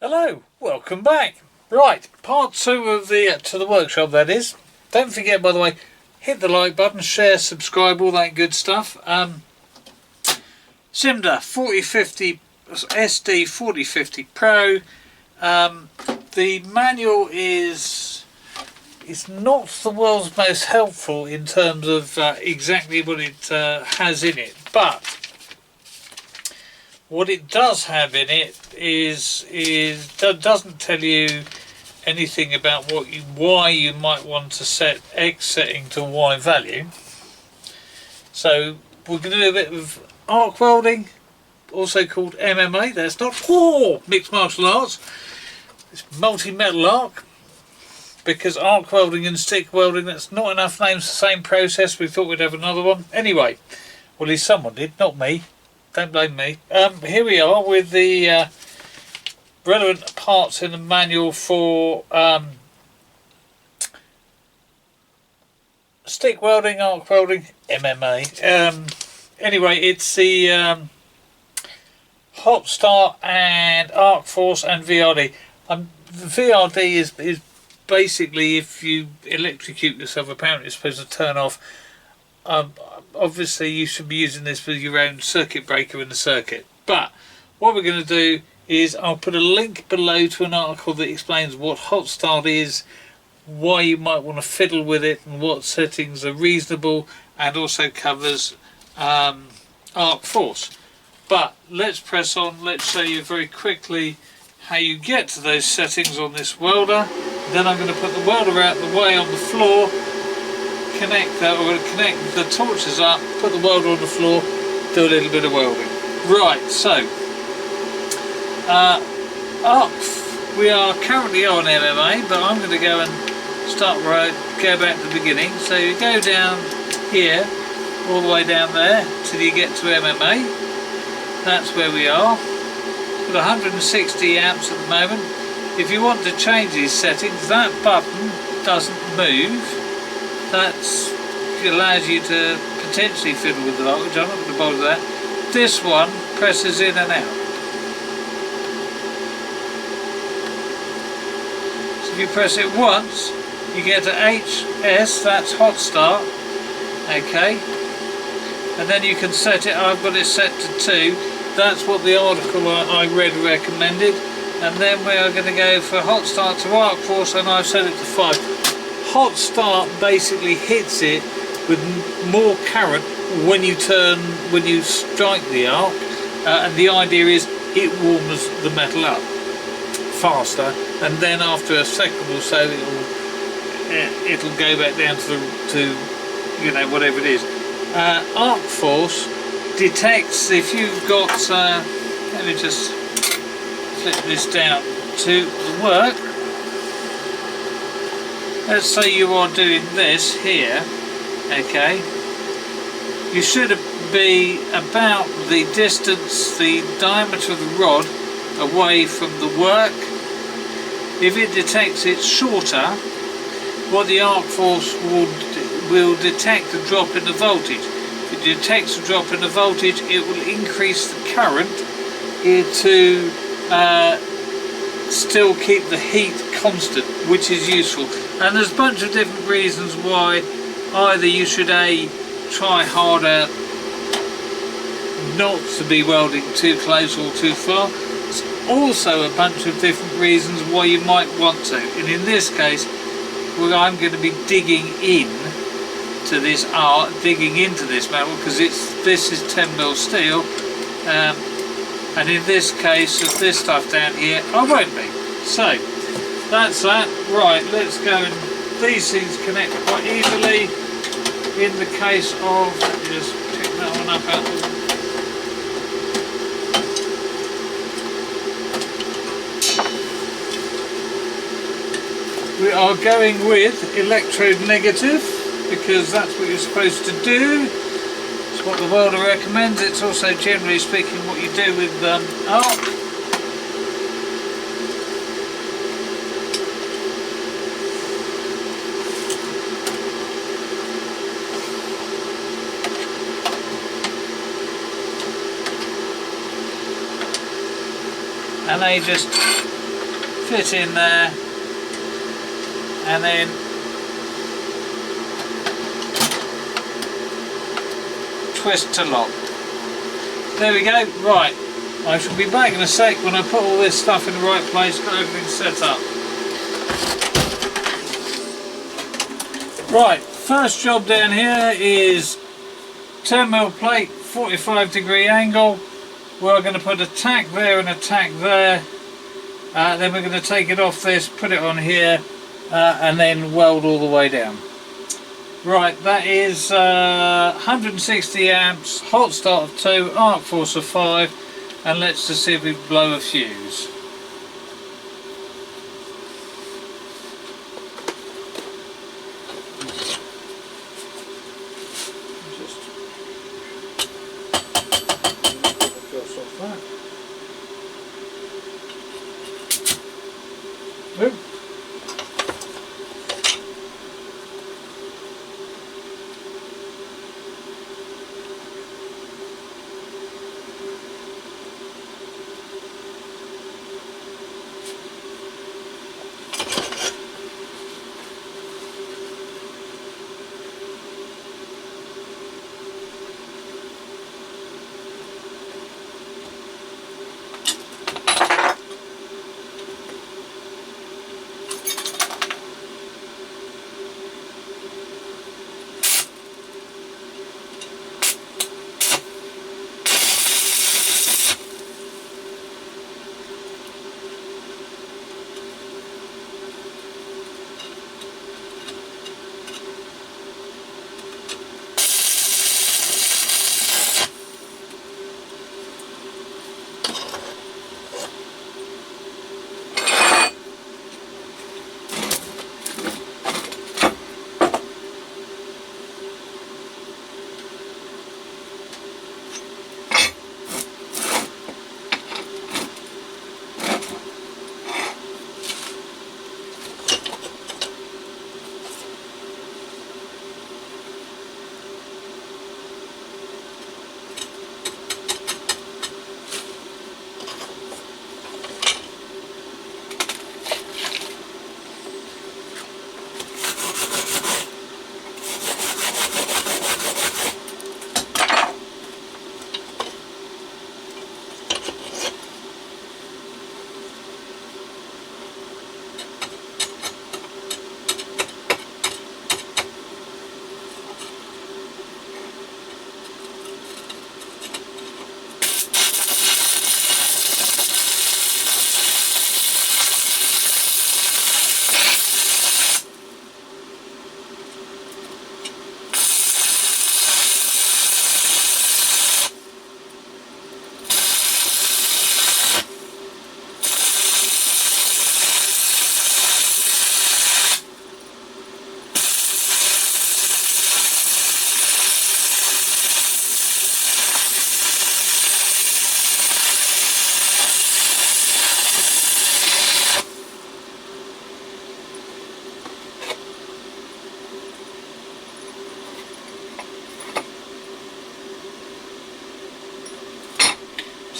Hello, welcome back. Right, part 2 of the to the workshop, that is. Don't forget, by the way, hit the like button, share, subscribe, all that good stuff. Simder 4050 SD 4050 Pro. The manual is not the world's most helpful in terms of exactly what it has in it, but what it does have in it doesn't tell you anything about why you might want to set X setting to Y value. So we're going to do a bit of arc welding, also called MMA. That's not mixed martial arts. It's multi-metal arc, because arc welding and stick welding, that's not enough names for the same process. We thought we'd have another one. Anyway, well, at least someone did, not me. Don't blame me. Here we are with the relevant parts in the manual for stick welding, arc welding, MMA. Anyway, it's the hot start and arc force and VRD. The VRD is basically if you electrocute yourself. Apparently it's supposed to turn off. Obviously you should be using this with your own circuit breaker in the circuit, but what we're going to do is I'll put a link below to an article that explains what hot start is, why you might want to fiddle with it, and what settings are reasonable, and also covers arc force. But let's press on. Let's show you very quickly how you get to those settings on this welder. Then I'm going to put the welder out the way on the floor, connect the torches up, put the welder on the floor, do a little bit of welding. Right, so we are currently on MMA, but I'm going to go and go back to the beginning. So you go down here, all the way down there till you get to MMA. That's where we are. Got 160 amps at the moment. If you want to change these settings, that button doesn't move. That allows you to potentially fiddle with the voltage. I'm not going to bother that. This one presses in and out. So if you press it once, you get to HS, that's hot start. Okay. And then you can set it, I've got it set to 2. That's what the article I read recommended. And then we are going to go for hot start to arc force, and I've set it to 5. Hot start basically hits it with more current when you strike the arc, and the idea is it warms the metal up faster, and then after a second or so it'll go back down to you know, whatever it is. Arc force detects if you've got let me just flip this down to the work. Let's say you are doing this here, okay, you should be about the distance, the diameter of the rod away from the work. If it detects it's shorter, what the arc force will detect a drop in the voltage. If it detects a drop in the voltage, it will increase the current to still keep the heat constant, which is useful. And there's a bunch of different reasons why either you should try harder not to be welding too close or too far. There's also a bunch of different reasons why you might want to. And in this case, I'm going to be digging into this metal, because this is 10mm steel. And in this case of this stuff down here, I won't be. So that's that. Right, let's go, and these things connect quite easily. In the case of, let me just pick that one up out there. We are going with electrode negative, because that's what you're supposed to do. It's what the welder recommends. It's also, generally speaking, what you do with arc. And they just fit in there, and then twist to lock. There we go. Right, I shall be back in a sec when I put all this stuff in the right place, got everything set up. Right, first job down here is 10mm plate, 45-degree angle. We're going to put a tack there and a tack there. Then we're going to take it off this, put it on here, and then weld all the way down. Right, that is 160 amps, hot start of 2, arc force of 5, and let's just see if we blow a fuse. Oop.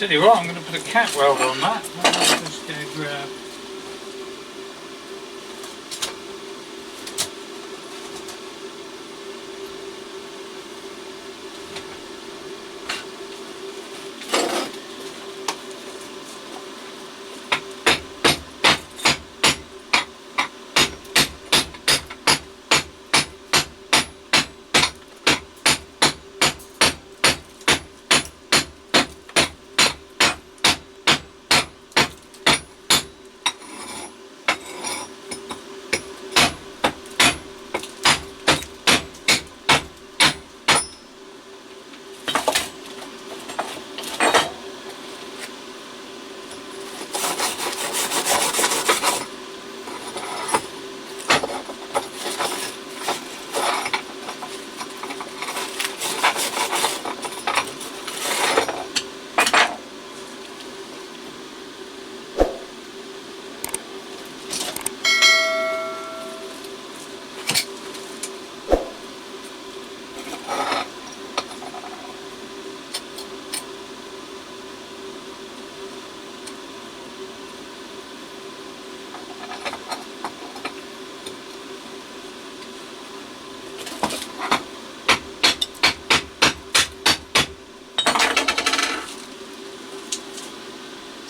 Tell you what, I'm going to put a cat welder on that. I'll just go grab.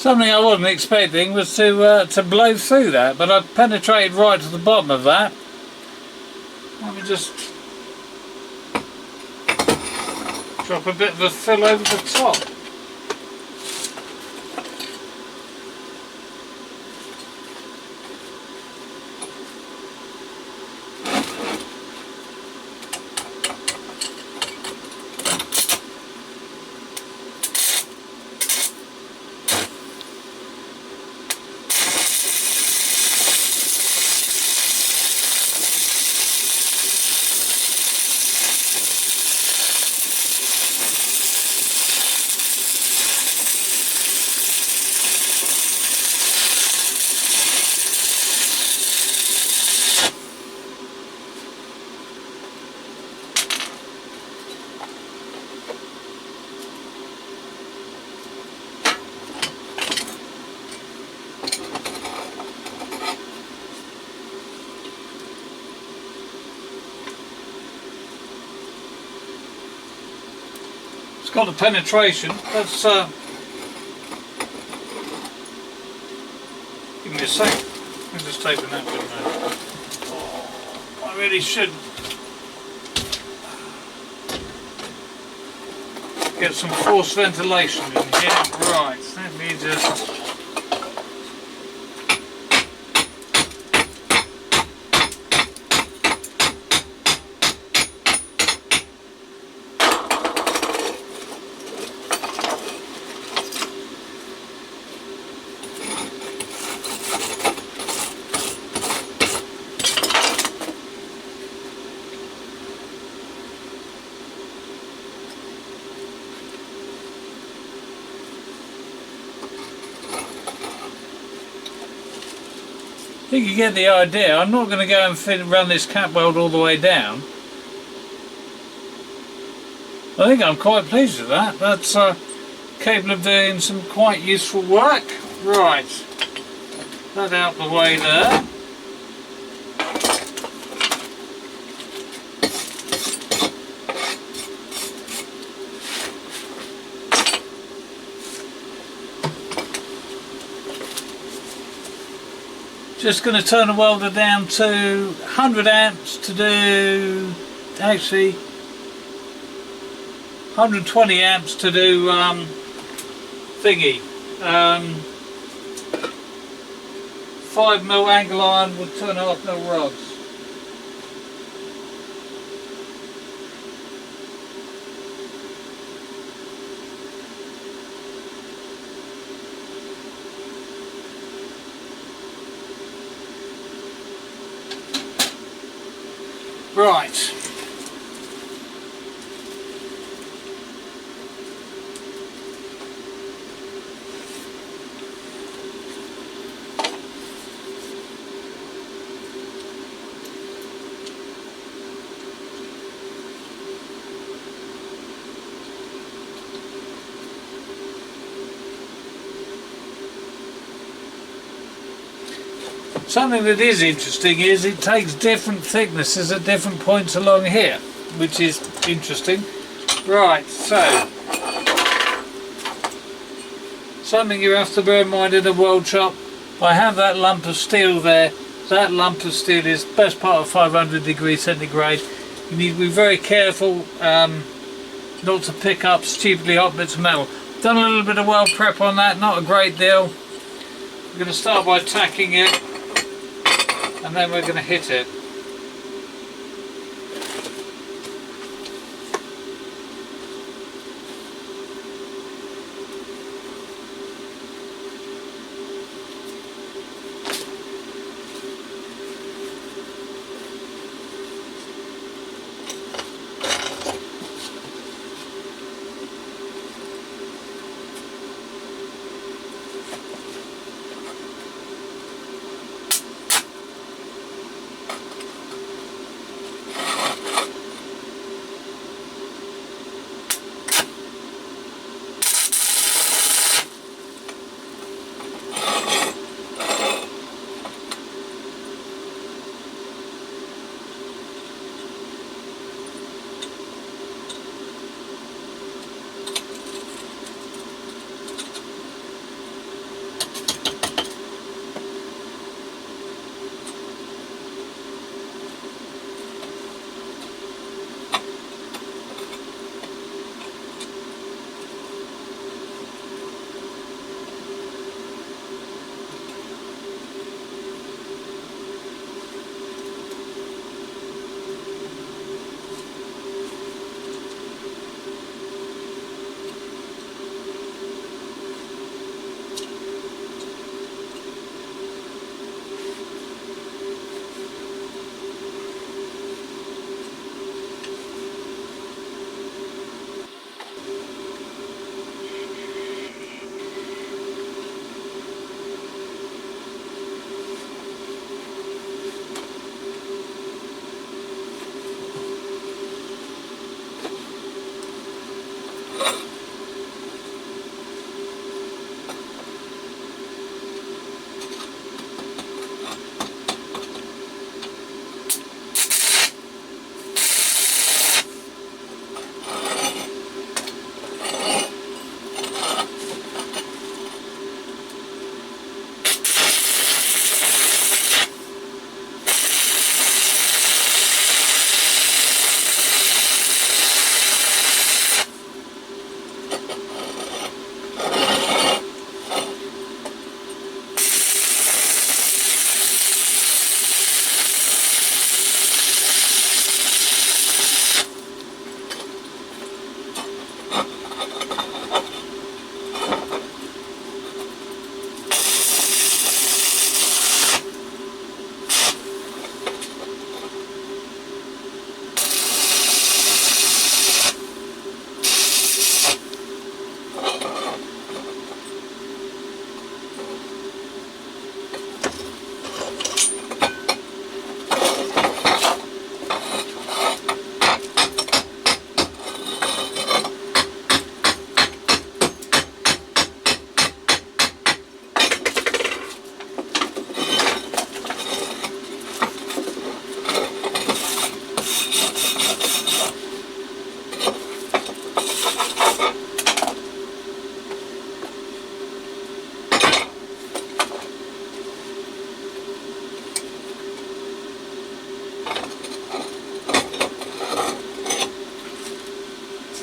Something I wasn't expecting was to blow through that, but I penetrated right to the bottom of that. Let me just drop a bit of a fill over the top. It's got the penetration. That's give me a sec. Let me just take the napkin now. Oh, I really should get some forced ventilation in here. Right, let me just I think you get the idea. I'm not going to go and run this cap weld all the way down. I think I'm quite pleased with that. That's capable of doing some quite useful work. Right, that out the way there. Just going to turn the welder down to 100 amps to do, actually 120 amps to do thingy, 5mm angle iron with 2.5mm rods. Right. Something that is interesting is it takes different thicknesses at different points along here, which is interesting. Right, so something you have to bear in mind in a weld shop. I have that lump of steel there. That lump of steel is best part of 500 degrees centigrade. You need to be very careful not to pick up stupidly hot bits of metal. Done a little bit of weld prep on that, not a great deal. We're going to start by tacking it, and then we're going to hit it.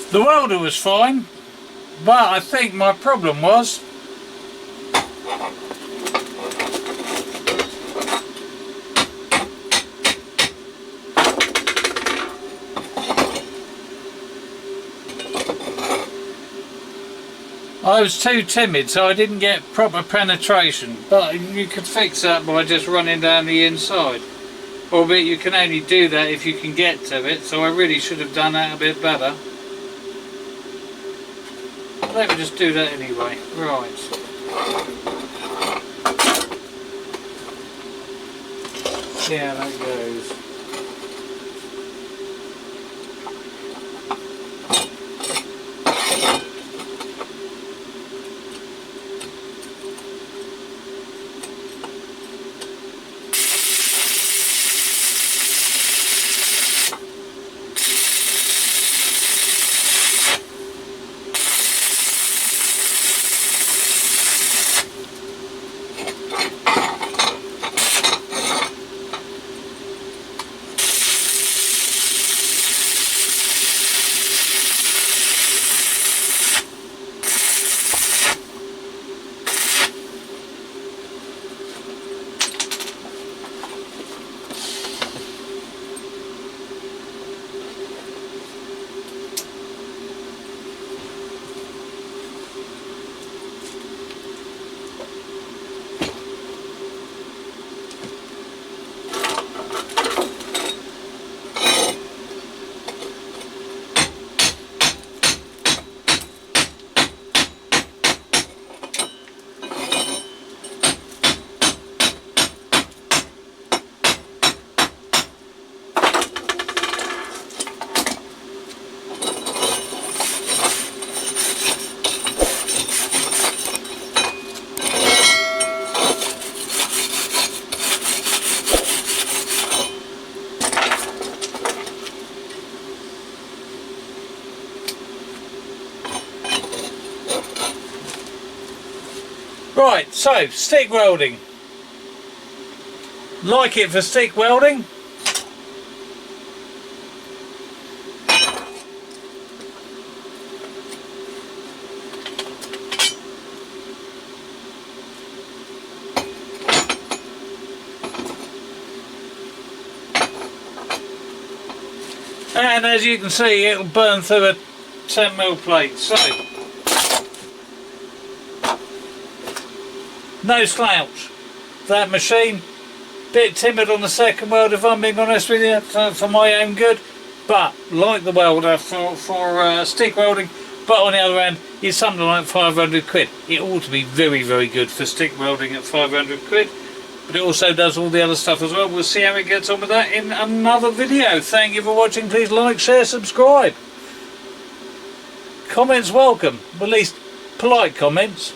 The welder was fine, but I think my problem was I was too timid, so I didn't get proper penetration. But you could fix that by just running down the inside. Albeit you can only do that if you can get to it, so I really should have done that a bit better. Let me just do that anyway. Right. See how that goes. Right, so stick welding. Like it for stick welding? And as you can see, it'll burn through a 10mm plate. So no slouch. That machine, bit timid on the second weld if I'm being honest with you, for my own good, but like the welder for stick welding, but on the other hand it's something like 500 quid. It ought to be very, very good for stick welding at 500 quid, but it also does all the other stuff as well. We'll see how it gets on with that in another video. Thank you for watching. Please like, share, subscribe. Comments welcome, at least polite comments.